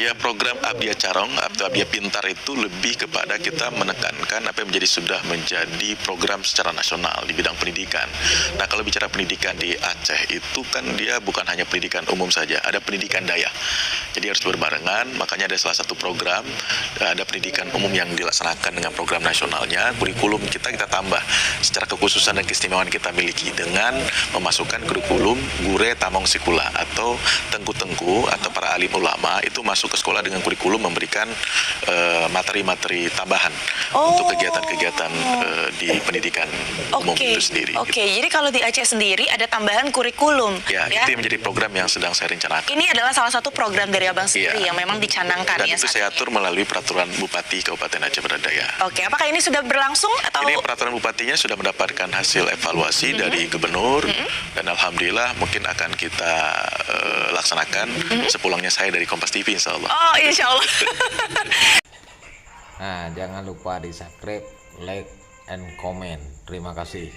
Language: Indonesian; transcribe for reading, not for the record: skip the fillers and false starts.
Ya, program Abdia Carong atau Abdia Pintar itu lebih kepada kita menekankan apa yang sudah menjadi program secara nasional di bidang pendidikan. Nah, kalau bicara pendidikan di Aceh itu kan dia bukan hanya pendidikan umum saja, ada pendidikan daya. Jadi harus berbarengan, makanya ada salah satu program, ada pendidikan umum yang dilaksanakan dengan program nasionalnya, kurikulum kita tambah secara kekhususan dan keistimewaan kita miliki dengan memasukkan kurikulum Gure Tamong Sikula atau tengku-tengku atau para alim ulama itu masuk ke sekolah dengan kurikulum memberikan materi-materi tambahan untuk kegiatan-kegiatan di pendidikan umum itu sendiri. Oke, jadi kalau di Aceh sendiri ada tambahan kurikulum. Ya, itu yang menjadi program yang sedang saya rencanakan. Ini adalah salah satu program dari Abang sendiri yang memang dicanangkan. Dan itu saya atur melalui peraturan Bupati Kabupaten Aceh Berdaya. Oke, apakah ini sudah berlangsung atau? Ini peraturan bupatinya sudah mendapatkan hasil evaluasi dari gubernur dan alhamdulillah mungkin akan kita laksanakan sepulangnya saya dari Kompas TV, insya Allah. Oh, insya Allah. Nah, jangan lupa di subscribe, like, and comment. Terima kasih.